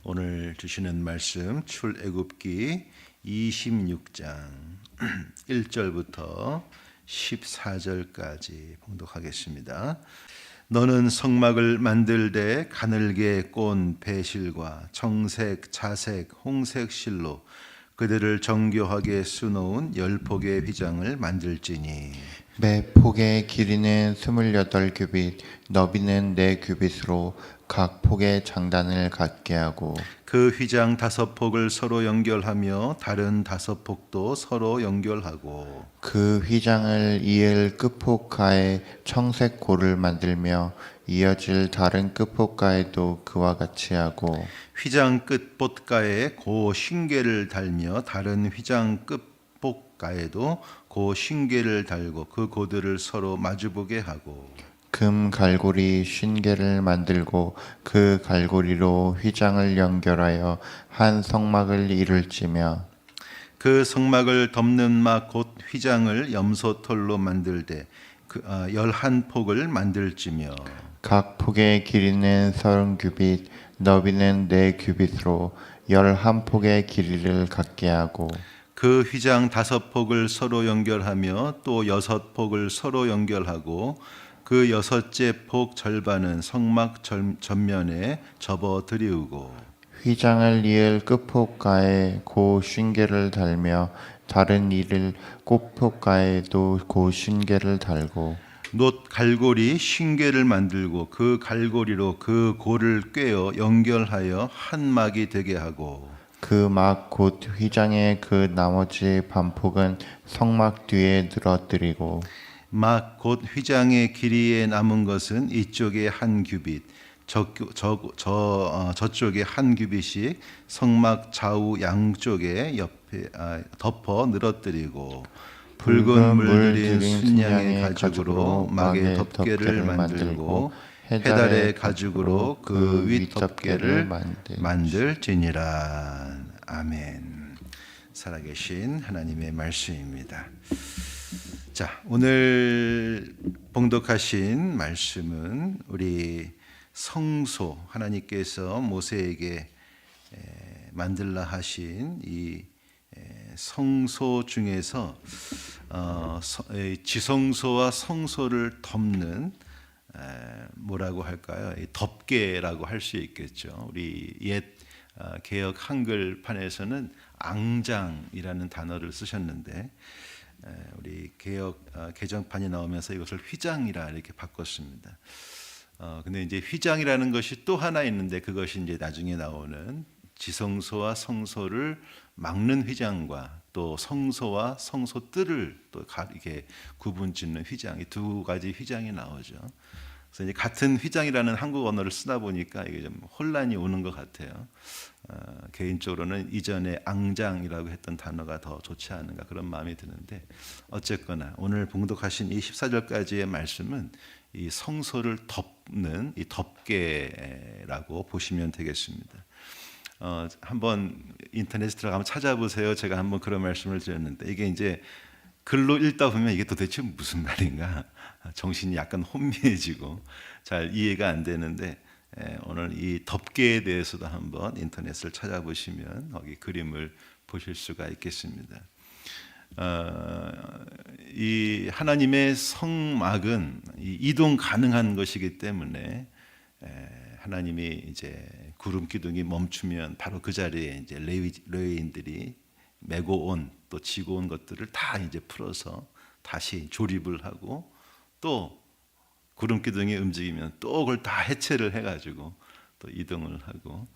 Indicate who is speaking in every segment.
Speaker 1: 오늘 주시는 말씀 출애굽기 26장 1절부터 14절까지 봉독하겠습니다. 너는 성막을 만들되 가늘게 꼰 배실과 청색, 자색, 홍색 실로 그들을 정교하게 수놓은 10폭의 휘장을 만들지니
Speaker 2: 매 폭의 길이는 28규빗, 너비는 4규빗으로 각 폭의 장단을 갖게 하고
Speaker 1: 그 휘장 5폭을 서로 연결하며 다른 5폭도 서로 연결하고
Speaker 2: 그 휘장을 이을 끝폭가에 청색 고를 만들며 이어질 다른 끝폭가에도 그와 같이 하고
Speaker 1: 휘장 끝 봇가에 고 신계를 달며 다른 휘장 끝 봇가에도 고 신계를 달고 그 고들을 서로 마주보게 하고
Speaker 2: 금 갈고리 50개를 만들고 그 갈고리로 휘장을 연결하여 한 성막을 이룰지며
Speaker 1: 그 성막을 덮는 막 곧 휘장을 염소털로 만들되 11폭을 만들지며
Speaker 2: 각 폭의 길이는 30규빗, 너비는 4규빗으로 11폭의 길이를 갖게 하고
Speaker 1: 그 휘장 5폭을 서로 연결하며 또 6폭을 서로 연결하고 그 6째 폭 절반은 성막 전면에 접어 드리우고
Speaker 2: 휘장을 이을 끝폭가에 고 50개를 달며 다른 이를 끝폭가에도 고 50개를 달고
Speaker 1: 놋 갈고리 50개를 만들고 그 갈고리로 그 고를 꿰어 연결하여 한 막이 되게 하고
Speaker 2: 그 막 곧 휘장의 그 나머지 반폭은 성막 뒤에 늘어뜨리고
Speaker 1: 막 곧 휘장의 길이에 남은 것은 이쪽에 한 규빗 저쪽에 한 규빗씩 성막 좌우 양쪽에 옆에 덮어 늘어뜨리고 붉은 물들인 순양의 가죽으로 막의 덮개를 만들고 해달의 가죽으로 그 윗덮개를 만들지니라. 아멘. 살아계신 하나님의 말씀입니다. 자, 오늘 봉독하신 말씀은 우리 성소, 하나님께서 모세에게 만들라 하신 이 성소 중에서 지성소와 성소를 덮는 뭐라고 할까요? 덮개라고 할 수 있겠죠. 우리 옛 개역 한글판에서는 앙장이라는 단어를 쓰셨는데 우리 개역 개정판이 나오면서 이것을 휘장이라 이렇게 바꿨습니다. 근데 이제 휘장이라는 것이 또 하나 있는데 그것이 이제 나중에 나오는 지성소와 성소를 막는 휘장과 또 성소와 성소뜰을 또 이렇게 구분짓는 휘장, 이 두 가지 휘장이 나오죠. 그래서 이제 같은 휘장이라는 한국 언어를 쓰다 보니까 이게 좀 혼란이 오는 것 같아요. 개인적으로는 이전에 앙장이라고 했던 단어가 더 좋지 않은가 그런 마음이 드는데 어쨌거나 오늘 봉독하신 이 14절까지의 말씀은 이 성소를 덮는 이 덮개라고 보시면 되겠습니다. 한번 인터넷에 들어가면 찾아보세요. 제가 한번 그런 말씀을 드렸는데 이게 이제 글로 읽다 보면 이게 도대체 무슨 말인가 정신이 약간 혼미해지고 잘 이해가 안 되는데 오늘 이 덮개에 대해서도 한번 인터넷을 찾아보시면 거기 그림을 보실 수가 있겠습니다. 이 하나님의 성막은 이동 가능한 것이기 때문에 하나님이 이제 구름 기둥이 멈추면 바로 그 자리에 이제 레위인들이 메고 온 또 지고 온 것들을 다 이제 풀어서 다시 조립을 하고 또 구름 기둥이 움직이면 또 그걸 다 해체를 해가지고 또 이동을 하고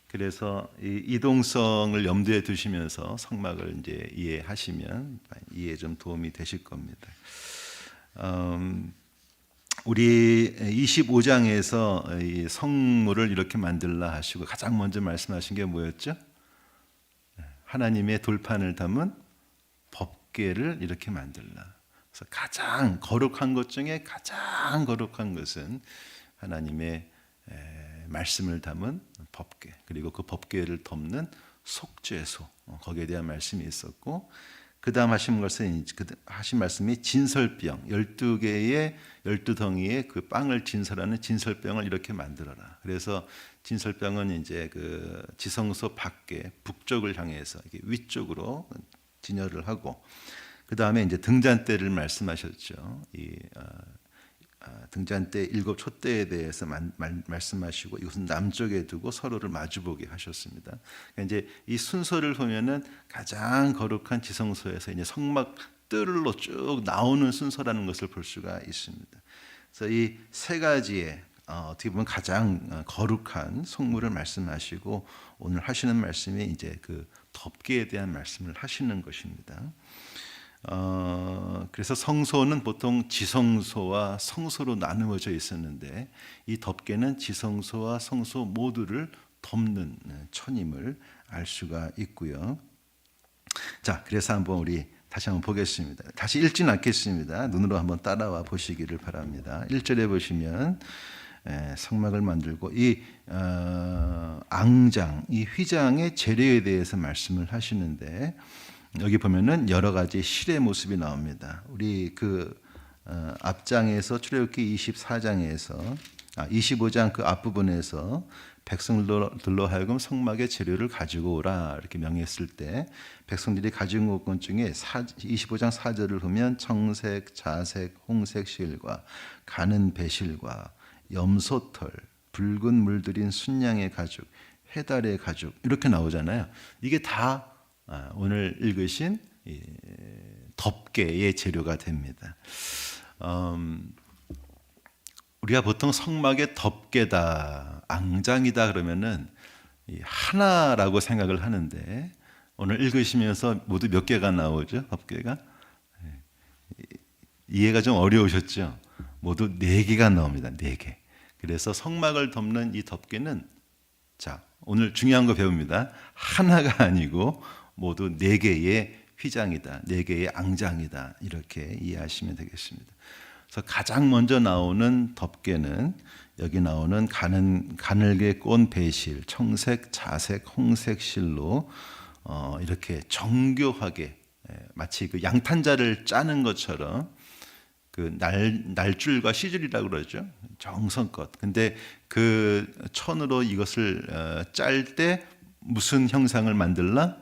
Speaker 1: 그래서 이 이동성을 염두에 두시면서 성막을 이제 이해하시면 이해에 좀 도움이 되실 겁니다. 우리 25장에서 이 성물을 이렇게 만들라 하시고 가장 먼저 말씀하신 게 뭐였죠? 하나님의 돌판을 담은 법궤를 이렇게 만들라. 그래서 가장 거룩한 것 중에 가장 거룩한 것은 하나님의 말씀을 담은 법궤 그리고 그 법궤를 덮는 속죄소 거기에 대한 말씀이 있었고 그 다음 하신 말씀이 진설병, 12개의 12덩이의 그 빵을 진설하는 진설병을 이렇게 만들어라. 그래서 진설병은 이제 그 지성소 밖에 북쪽을 향해서 이게 위쪽으로 진열을 하고, 그 다음에 이제 등잔대를 말씀하셨죠. 등잔대 7 촛대에 대해서 말씀하시고 이것은 남쪽에 두고 서로를 마주보게 하셨습니다. 그러니까 이제 이 순서를 보면은 가장 거룩한 지성소에서 이제 성막 뜰로 쭉 나오는 순서라는 것을 볼 수가 있습니다. 그래서 이 세 가지의 어떻게 보면 가장 거룩한 성물을 말씀하시고 오늘 하시는 말씀이 이제 그 덮개에 대한 말씀을 하시는 것입니다. 그래서 성소는 보통 지성소와 성소로 나누어져 있었는데 이 덮개는 지성소와 성소 모두를 덮는 천임을 알 수가 있고요. 자, 그래서 한번 우리 다시 한번 보겠습니다. 다시 읽지는 않겠습니다. 눈으로 한번 따라와 보시기를 바랍니다. 1절에 보시면 성막을 만들고 이 앙장, 이 휘장의 재료에 대해서 말씀을 하시는데 여기 보면은 여러 가지 실의 모습이 나옵니다. 우리 그 앞장에서 출애굽기 24장에서 25장 그 앞부분에서 백성들로 하여금 성막의 재료를 가지고 오라 이렇게 명했을 때 백성들이 가지고 온 것 중에 25장 4절을 보면 청색, 자색, 홍색 실과 가는 배실과 염소털, 붉은 물들인 순양의 가죽, 해달의 가죽 이렇게 나오잖아요. 이게 다 오늘 읽으신 덮개의 재료가 됩니다. 우리가 보통 성막의 덮개다, 앙장이다 그러면은 하나라고 생각을 하는데 오늘 읽으시면서 모두 몇 개가 나오죠? 덮개가 이해가 좀 어려우셨죠? 모두 4개가 나옵니다. 4개. 그래서 성막을 덮는 이 덮개는 자 오늘 중요한 거 배웁니다. 하나가 아니고 모두 4개의 휘장이다, 4개의 앙장이다 이렇게 이해하시면 되겠습니다. 그래서 가장 먼저 나오는 덮개는 여기 나오는 가늘게 꼰 배실, 청색, 자색, 홍색 실로 이렇게 정교하게 마치 그 양탄자를 짜는 것처럼 그 날줄과 시줄이라고 그러죠. 정성껏. 근데 그 천으로 이것을 짤 때 무슨 형상을 만들라?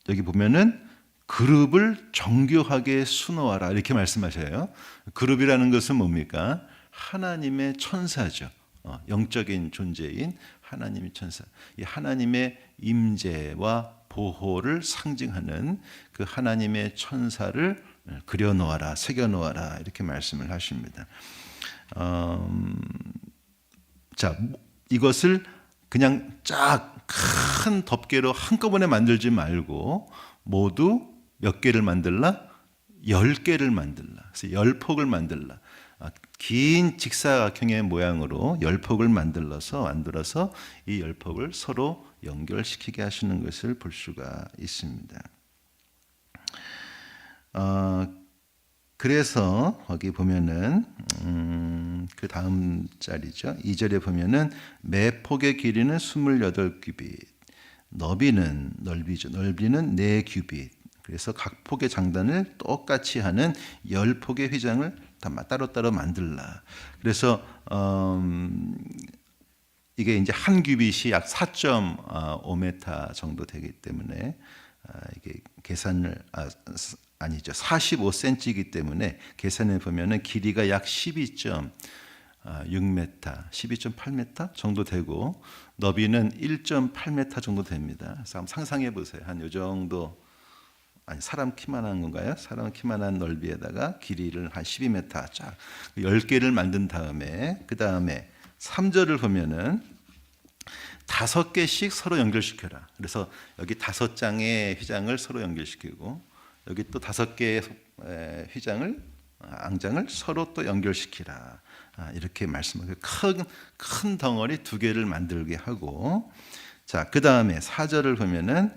Speaker 1: 여기 보면은 그룹을 정교하게 수놓아라 이렇게 말씀하셔요. 그룹이라는 것은 뭡니까? 하나님의 천사죠. 영적인 존재인 하나님의 천사. 이 하나님의 임재와 보호를 상징하는 그 하나님의 천사를 그려놓아라, 새겨놓아라 이렇게 말씀을 하십니다. 자, 이것을 그냥 쫙 큰 덮개로 한꺼번에 만들지 말고 모두 몇 개를 만들라? 10개를 만들라. 그래서 10폭을 만들라. 긴 직사각형의 모양으로 10폭을 만들어서 이 10폭을 서로 연결시키게 하시는 것을 볼 수가 있습니다. 그래서 거기 보면은 그 다음 자리죠. 2절에 보면은 매 폭의 길이는 28규빗, 넓이는 4규빗. 그래서 각 폭의 장단을 똑같이 하는 10폭의 휘장을 따로따로 만들라. 그래서 이게 이제 한 규빗이 약 4.5m 정도 되기 때문에 이게 계산을 아니죠. 45cm이기 때문에 계산해 보면은 길이가 약 12.6m, 12.8m 정도 되고 너비는 1.8m 정도 됩니다. 그래서 한번 상상해 보세요. 한 요 정도 아니 사람 키만한 건가요? 사람 키만한 넓이에다가 길이를 한 12m 쫙 10개를 만든 다음에 그 다음에 3절을 보면은 5개씩 서로 연결시켜라. 그래서 여기 5장의 휘장을 서로 연결시키고 여기 또 5개의 휘장을 앙장을 서로 또 연결시키라. 이렇게 말씀하고 큰 덩어리 2개를 만들게 하고 자, 그 다음에 4절을 보면은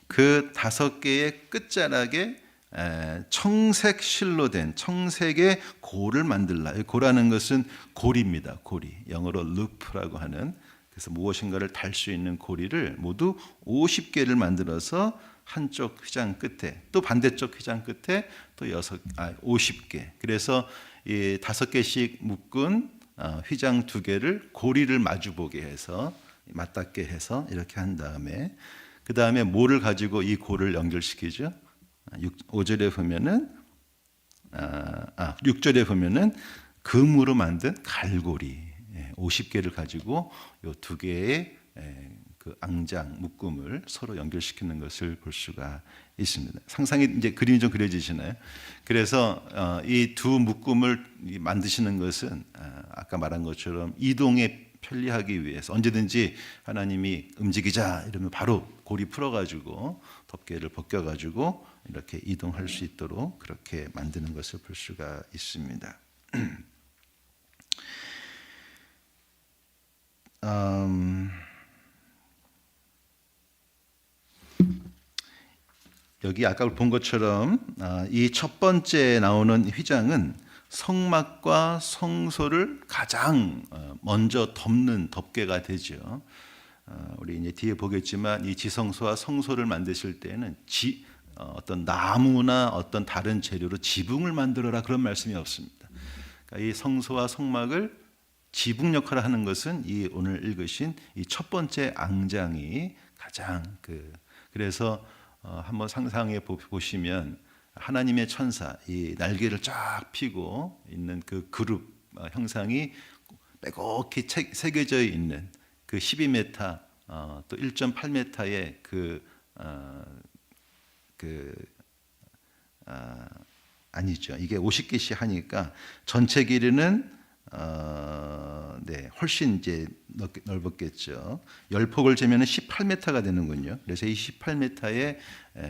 Speaker 1: 그 5개의 끝자락에 청색 실로 된 청색의 고를 만들라. 고라는 것은 고리입니다. 고리. 영어로 루프라고 하는 그래서 무엇인가를 달 수 있는 고리를 모두 50개를 만들어서 한쪽 휘장 끝에 또 반대쪽 휘장 끝에 또 50개. 그래서 이 5개씩 묶은 휘장 2개를 고리를 마주보게 해서 맞닿게 해서 이렇게 한 다음에 그 다음에 뭐를 가지고 이 고를 연결시키죠? 5절에 보면은 6절에 보면은 금으로 만든 갈고리 50개를 가지고 이 2개의 그 앙장 묶음을 서로 연결시키는 것을 볼 수가 있습니다. 상상이 이제 그림이 좀 그려지시나요? 그래서 이 두 묶음을 만드시는 것은 아까 말한 것처럼 이동에 편리하기 위해서 언제든지 하나님이 움직이자 이러면 바로 고리 풀어가지고 덮개를 벗겨가지고 이렇게 이동할 수 있도록 그렇게 만드는 것을 볼 수가 있습니다. 여기 아까 본 것처럼 이 첫 번째 나오는 휘장은 성막과 성소를 가장 먼저 덮는 덮개가 되죠. 우리 이제 뒤에 보겠지만 이 지성소와 성소를 만드실 때는 어떤 나무나 어떤 다른 재료로 지붕을 만들어라 그런 말씀이 없습니다. 그러니까 이 성소와 성막을 지붕 역할을 하는 것은 이 오늘 읽으신 이 첫 번째 앙장이 가장 그래서 한번 상상해 보시면 하나님의 천사 이 날개를 쫙 펴고 있는 그 그룹 형상이 빼곡히 새겨져 있는 그 12m 또 1.8m의 아니죠. 이게 50개씩 하니까 전체 길이는 훨씬 이제 넓었겠죠. 10폭을 재면은 18m가 되는군요. 그래서 이 18m에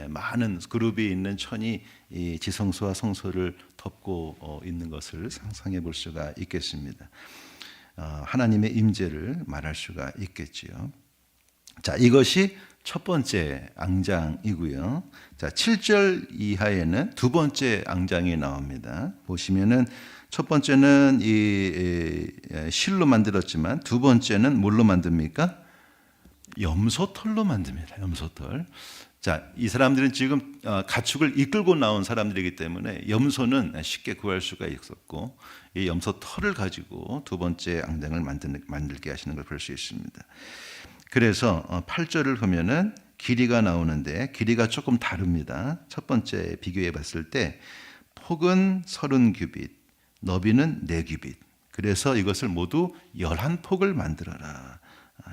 Speaker 1: 많은 그룹이 있는 천이 이 지성소와 성소를 덮고 있는 것을 상상해 볼 수가 있겠습니다. 하나님의 임재를 말할 수가 있겠지요. 자, 이것이 첫 번째 앙장이고요. 자, 7절 이하에는 두 번째 앙장이 나옵니다. 보시면은 첫 번째는 이 실로 만들었지만 두 번째는 뭘로 만듭니까? 염소털로 만듭니다. 염소털. 자, 이 사람들은 지금 가축을 이끌고 나온 사람들이기 때문에 염소는 쉽게 구할 수가 있었고 이 염소털을 가지고 두 번째 앙장을 만들게 하시는 걸 볼 수 있습니다. 그래서 8절을 보면은 길이가 나오는데 길이가 조금 다릅니다. 첫 번째 비교해 봤을 때 폭은 30규빗, 너비는 4규빗. 그래서 이것을 모두 11폭을 만들어라.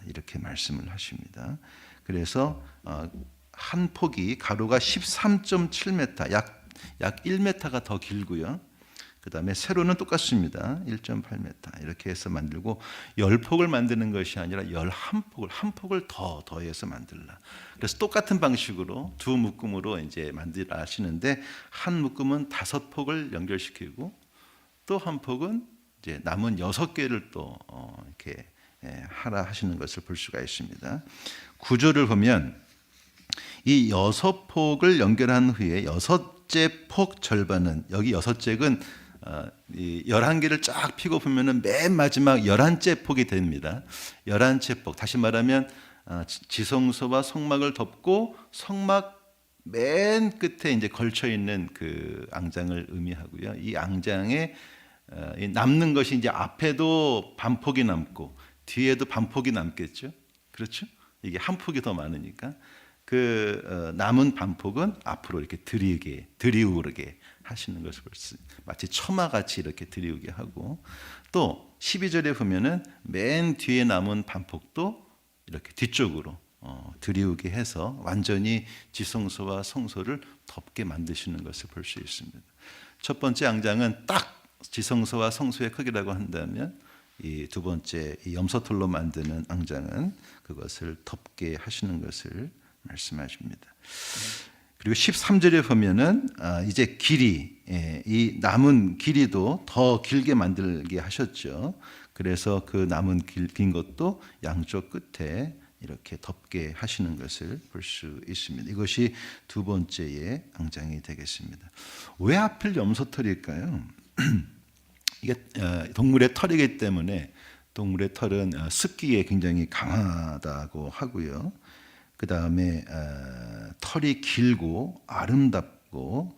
Speaker 1: 이렇게 말씀을 하십니다. 그래서 한 폭이 가로가 13.7m, 약 1m가 더 길고요. 그 다음에 세로는 똑같습니다. 1.8m 이렇게 해서 만들고 10폭을 만드는 것이 아니라 11폭을 한 폭을 더 더해서 만들라. 그래서 똑같은 방식으로 두 묶음으로 이제 만들어 하시는데 한 묶음은 5폭을 연결시키고 또 한 폭은 이제 남은 6개를 또 이렇게 하라 하시는 것을 볼 수가 있습니다. 구조를 보면 이 6폭을 연결한 후에 6째 폭 절반은 여기 6째는 11개를 쫙 펴고 보면은 맨 마지막 11째 폭이 됩니다. 11째 폭. 다시 말하면 지성소와 성막을 덮고 성막 맨 끝에 이제 걸쳐 있는 그 앙장을 의미하고요. 이 앙장에 남는 것이 이제 앞에도 반폭이 남고 뒤에도 반폭이 남겠죠. 그렇죠? 이게 한 폭이 더 많으니까 그 남은 반폭은 앞으로 이렇게 들이우게 하시는 것을 볼 수, 마치 처마같이 이렇게 들이우게 하고 또 12절에 보면은 맨 뒤에 남은 반폭도 이렇게 뒤쪽으로 들이우게 해서 완전히 지성소와 성소를 덮게 만드시는 것을 볼 수 있습니다. 첫 번째 앙장은 딱 지성소와 성소의 크기라고 한다면 이 두 번째 이 염소털로 만드는 앙장은 그것을 덮게 하시는 것을 말씀하십니다. 그리고 13절에 보면은 이제 길이 이 남은 길이도 더 길게 만들게 하셨죠. 그래서 그 남은 긴 것도 양쪽 끝에 이렇게 덮게 하시는 것을 볼 수 있습니다. 이것이 두 번째의 앙장이 되겠습니다. 왜 하필 염소털일까요? 이게 동물의 털이기 때문에 동물의 털은 습기에 굉장히 강하다고 하고요. 그 다음에 털이 길고 아름답고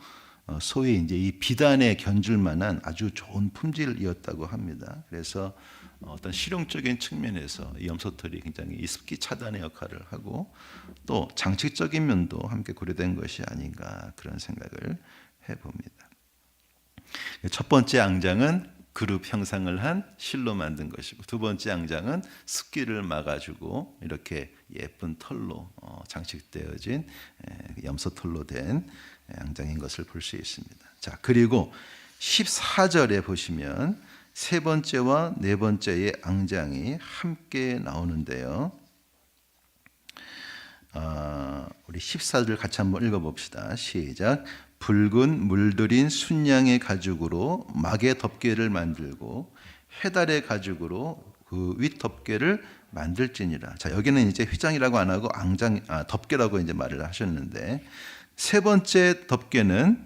Speaker 1: 소위 이제 이 비단에 견줄 만한 아주 좋은 품질이었다고 합니다. 그래서 어떤 실용적인 측면에서 이 염소털이 굉장히 이 습기 차단의 역할을 하고 또 장식적인 면도 함께 고려된 것이 아닌가 그런 생각을 해봅니다. 첫 번째 앙장은 그룹 형상을 한 실로 만든 것이고 두 번째 앙장은 습기를 막아주고 이렇게 예쁜 털로 장식되어진 염소털로 된 앙장인 것을 볼 수 있습니다. 자, 그리고 14절에 보시면 세 번째와 네 번째의 앙장이 함께 나오는데요. 우리 14절 같이 한번 읽어봅시다. 시작. 붉은 물들인 순양의 가죽으로 막의 덮개를 만들고 해달의 가죽으로 그 윗 덮개를 만들지니라. 자, 여기는 이제 휘장이라고 안 하고 덮개라고 이제 말을 하셨는데 세 번째 덮개는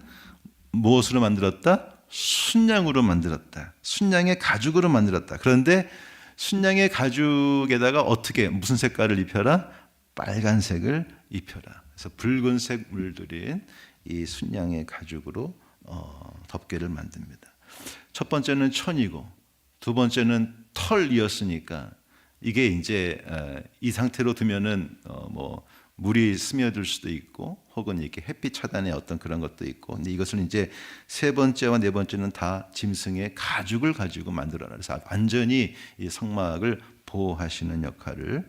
Speaker 1: 무엇으로 만들었다? 순양으로 만들었다. 순양의 가죽으로 만들었다. 그런데 순양의 가죽에다가 어떻게 무슨 색깔을 입혀라? 빨간색을 입혀라. 그래서 붉은색 물들인 이 순양의 가죽으로 덮개를 만듭니다. 첫 번째는 천이고 두 번째는 털이었으니까 이게 이제 이 상태로 두면은 뭐 물이 스며들 수도 있고 혹은 이렇게 햇빛 차단의 어떤 그런 것도 있고 근데 이것을 이제 세 번째와 네 번째는 다 짐승의 가죽을 가지고 만들어라. 그래서 완전히 이 성막을 보호하시는 역할을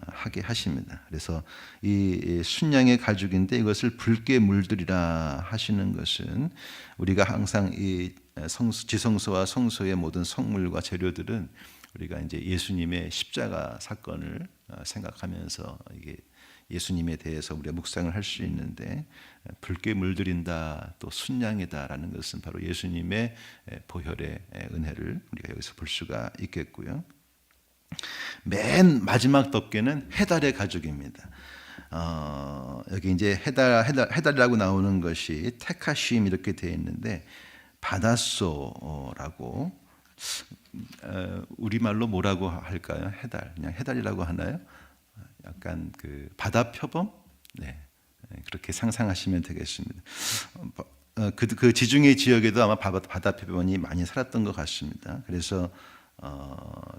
Speaker 1: 하게 하십니다. 그래서 이 순양의 가죽인데 이것을 붉게 물들이라 하시는 것은 우리가 항상 이 지성소와 성소의 모든 성물과 재료들은 우리가 이제 예수님의 십자가 사건을 생각하면서 이게 예수님에 대해서 우리가 묵상을 할 수 있는데 붉게 물들인다 또 순양이다라는 것은 바로 예수님의 보혈의 은혜를 우리가 여기서 볼 수가 있겠고요. 맨 마지막 덮개는 해달의 가죽입니다. 여기 이제 해달이라고 나오는 것이 테카심 이렇게 되어 있는데 바닷소라고 우리말로 뭐라고 할까요? 해달 그냥 해달이라고 하나요? 약간 그 바다 표범, 네 그렇게 상상하시면 되겠습니다. 그 지중해 지역에도 아마 바다 표범이 많이 살았던 것 같습니다. 그래서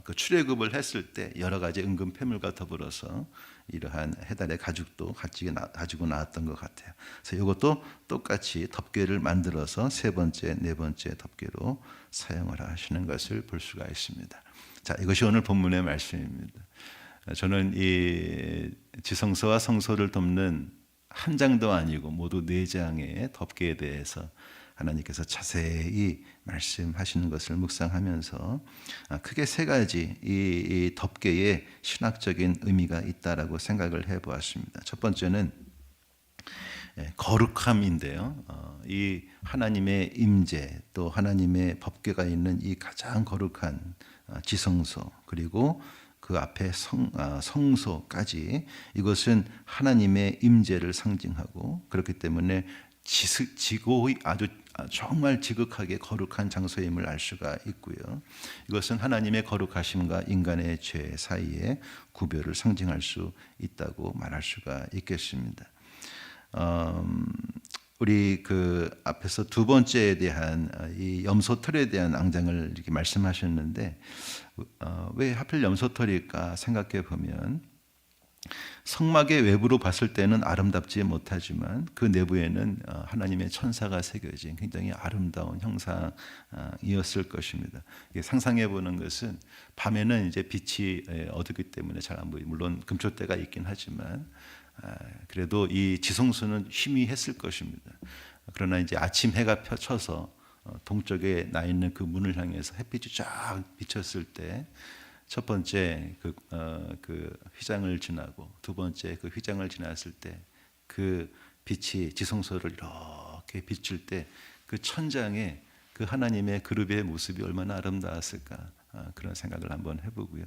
Speaker 1: 그 출애굽을 했을 때 여러 가지 은금 폐물과 더불어서 이러한 해달의 가죽도 가지고 나왔던 것 같아요. 그래서 이것도 똑같이 덮개를 만들어서 세 번째, 네 번째 덮개로 사용을 하시는 것을 볼 수가 있습니다. 자, 이것이 오늘 본문의 말씀입니다. 저는 이 지성소와 성소를 덮는 한 장도 아니고 모두 네 장의 덮개에 대해서 하나님께서 자세히 말씀하시는 것을 묵상하면서 크게 세 가지 이 덮개에 신학적인 의미가 있다라고 생각을 해보았습니다. 첫 번째는 거룩함인데요. 이 하나님의 임재 또 하나님의 법궤가 있는 이 가장 거룩한 지성소 그리고 그 앞에 성소까지 이것은 하나님의 임재를 상징하고 그렇기 때문에 지고의 아주 정말 지극하게 거룩한 장소임을 알 수가 있고요. 이것은 하나님의 거룩하심과 인간의 죄 사이의 구별을 상징할 수 있다고 말할 수가 있겠습니다. 우리 그 앞에서 두 번째에 대한 이 염소털에 대한 앙장을 이렇게 말씀하셨는데 왜 하필 염소털일까 생각해 보면 성막의 외부로 봤을 때는 아름답지 못하지만 그 내부에는 하나님의 천사가 새겨진 굉장히 아름다운 형상이었을 것입니다. 상상해 보는 것은 밤에는 이제 빛이 어둡기 때문에 잘 안 보이고 물론 금초대가 있긴 하지만 그래도 이 지성소는 희미했을 것입니다. 그러나 이제 아침 해가 펴쳐서 동쪽에 나 있는 그 문을 향해서 햇빛이 쫙 비쳤을 때 첫 번째 그 휘장을 지나고 두 번째 그 휘장을 지났을 때 그 빛이 지성소를 이렇게 비출 때 그 천장에 그 하나님의 그룹의 모습이 얼마나 아름다웠을까 그런 생각을 한번 해보고요.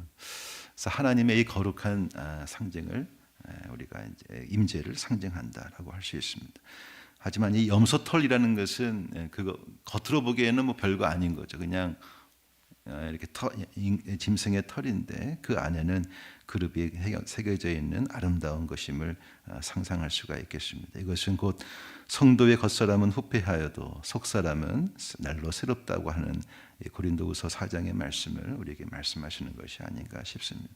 Speaker 1: 그래서 하나님의 이 거룩한 상징을 우리가 이제 임재를 상징한다라고 할 수 있습니다. 하지만 이 염소털이라는 것은 그거 겉으로 보기에는 뭐 별거 아닌 거죠. 그냥 이렇게 짐승의 털인데 그 안에는 그룹이 새겨져 있는 아름다운 것임을 상상할 수가 있겠습니다. 이것은 곧 성도의 겉사람은 후패하여도 속사람은 날로 새롭다고 하는 고린도후서 4장의 말씀을 우리에게 말씀하시는 것이 아닌가 싶습니다.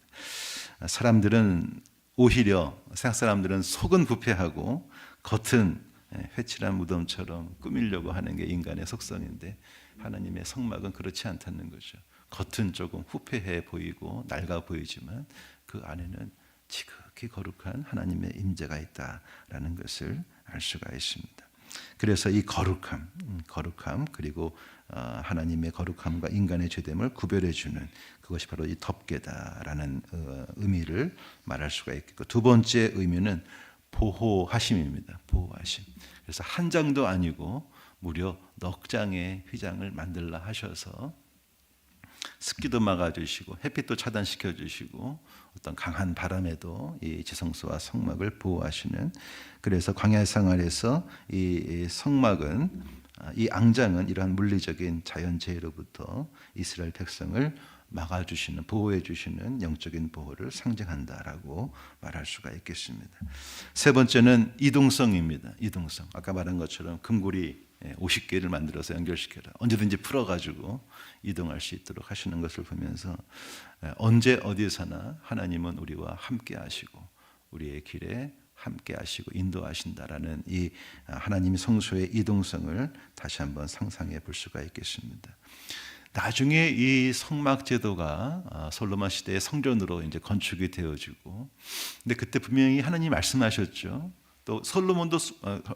Speaker 1: 사람들은 오히려 세상 사람들은 속은 부패하고 겉은 회칠한 무덤처럼 꾸미려고 하는 게 인간의 속성인데 하나님의 성막은 그렇지 않다는 거죠. 겉은 조금 후패해 보이고 낡아 보이지만 그 안에는 지극히 거룩한 하나님의 임재가 있다라는 것을 알 수가 있습니다. 그래서 이 거룩함 그리고 하나님의 거룩함과 인간의 죄됨을 구별해주는 그것이 바로 이 덮개다라는 의미를 말할 수가 있겠고, 두 번째 의미는 보호하심입니다. 보호하심. 그래서 한 장도 아니고 무려 넉 장의 휘장을 만들라 하셔서 습기도 막아주시고 햇빛도 차단시켜주시고 어떤 강한 바람에도 이 지성소와 성막을 보호하시는, 그래서 광야 생활에서 이 성막은 이 앙장은 이러한 물리적인 자연재해로부터 이스라엘 백성을 막아주시는, 보호해주시는 영적인 보호를 상징한다라고 말할 수가 있겠습니다. 세 번째는 이동성입니다. 이동성. 아까 말한 것처럼 금고리 50개를 만들어서 연결시켜라. 언제든지 풀어가지고 이동할 수 있도록 하시는 것을 보면서 언제 어디서나 하나님은 우리와 함께 하시고 우리의 길에 함께 하시고 인도하신다라는 이 하나님의 성소의 이동성을 다시 한번 상상해 볼 수가 있겠습니다. 나중에 이 성막 제도가 솔로몬 시대의 성전으로 이제 건축이 되어지고, 근데 그때 분명히 하나님이 말씀하셨죠. 또 솔로몬도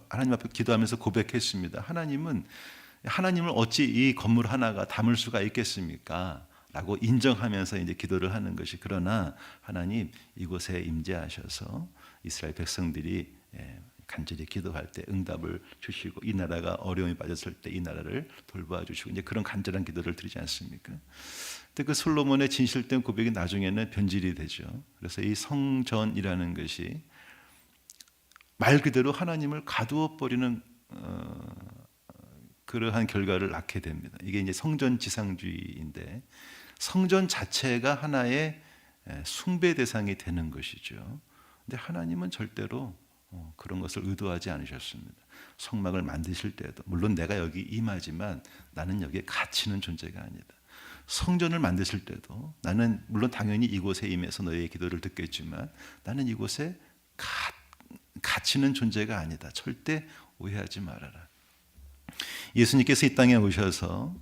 Speaker 1: 하나님 앞에 기도하면서 고백했습니다. 하나님을 어찌 이 건물 하나가 담을 수가 있겠습니까? 라고 인정하면서 이제 기도를 하는 것이, 그러나 하나님 이곳에 임재하셔서 이스라엘 백성들이 간절히 기도할 때 응답을 주시고 이 나라가 어려움에 빠졌을 때 이 나라를 돌보아 주시고 이제 그런 간절한 기도를 드리지 않습니까? 근데 그 솔로몬의 진실된 고백이 나중에는 변질이 되죠. 그래서 이 성전이라는 것이 말 그대로 하나님을 가두어 버리는 그러한 결과를 낳게 됩니다. 이게 이제 성전 지상주의인데 성전 자체가 하나의 숭배 대상이 되는 것이죠. 근데 하나님은 절대로 그런 것을 의도하지 않으셨습니다. 성막을 만드실 때도 물론 내가 여기 임하지만 나는 여기에 갇히는 존재가 아니다. 성전을 만드실 때도 나는 물론 당연히 이곳에 임해서 너희의 기도를 듣겠지만 나는 이곳에 갇히는 존재가 아니다. 절대 오해하지 말아라. 예수님께서 이 땅에 오셔서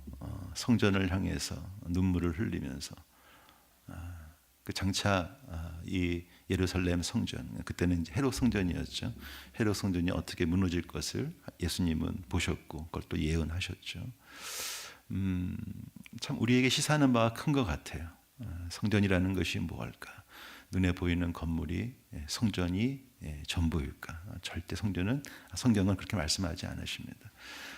Speaker 1: 성전을 향해서 눈물을 흘리면서 그 장차 이 예루살렘 성전, 그때는 이제 헤롯 성전이었죠. 헤롯 성전이 어떻게 무너질 것을 예수님은 보셨고 그걸 또 예언하셨죠. 참 우리에게 시사하는 바가 큰 것 같아요. 성전이라는 것이 무엇일까? 눈에 보이는 건물이 성전이 전부일까? 절대 성경은 그렇게 말씀하지 않으십니다.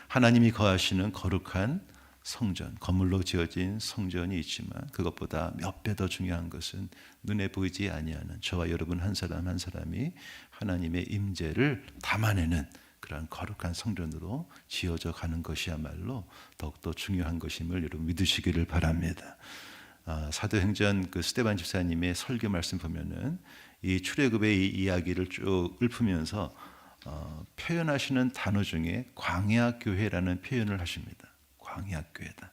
Speaker 1: 하나님이 거하시는 거룩한 성전, 건물로 지어진 성전이 있지만 그것보다 몇 배 더 중요한 것은 눈에 보이지 아니하는 저와 여러분 한 사람 한 사람이 하나님의 임재를 담아내는 그러한 거룩한 성전으로 지어져 가는 것이야말로 더욱더 중요한 것임을 여러분 믿으시기를 바랍니다. 사도행전 그 스데반 집사님의 설교 말씀 보면은 이 출애굽의 이 이야기를 쭉 읊으면서 표현하시는 단어 중에 광야교회라는 표현을 하십니다. 광야교회다.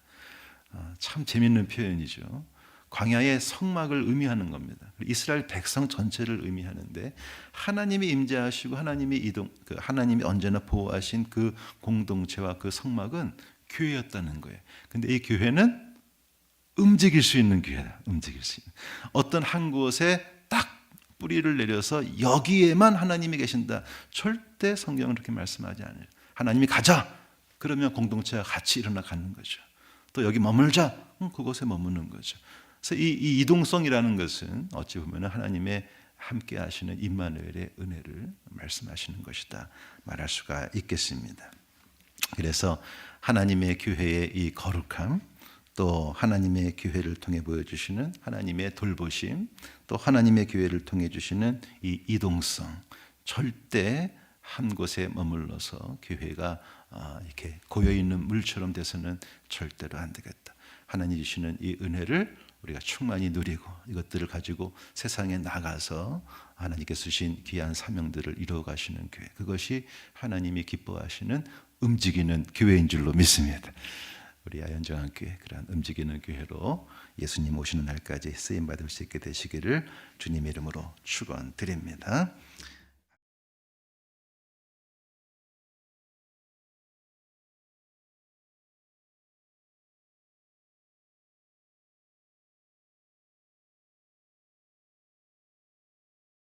Speaker 1: 참 재밌는 표현이죠. 광야의 성막을 의미하는 겁니다. 이스라엘 백성 전체를 의미하는데 하나님이 임재하시고 하나님이 언제나 보호하신 그 공동체와 그 성막은 교회였다는 거예요. 근데 이 교회는 움직일 수 있는 교회다. 움직일 수 있는. 어떤 한 곳에 딱 뿌리를 내려서 여기에만 하나님이 계신다. 절대 성경은 그렇게 말씀하지 않아요. 하나님이 가자. 그러면 공동체가 같이 일어나 가는 거죠. 또 여기 머물자. 그곳에 머무는 거죠. 그래서 이 이동성이라는 것은 어찌 보면 하나님의 함께 하시는 임마누엘의 은혜를 말씀하시는 것이다. 말할 수가 있겠습니다. 그래서 하나님의 교회의 이 거룩함, 또 하나님의 교회를 통해 보여주시는 하나님의 돌보심, 또 하나님의 교회를 통해 주시는 이 이동성, 절대 한 곳에 머물러서 교회가 이렇게 고여있는 물처럼 돼서는 절대로 안 되겠다. 하나님 주시는 이 은혜를 우리가 충만히 누리고 이것들을 가지고 세상에 나가서 하나님께서 주신 귀한 사명들을 이루어 가시는 교회, 그것이 하나님이 기뻐하시는 움직이는 교회인 줄로 믿습니다. 우리 아현정학교회 그러한 움직이는 교회로 예수님 오시는 날까지 쓰임 받을 수 있게 되시기를 주님의 이름으로 축원드립니다.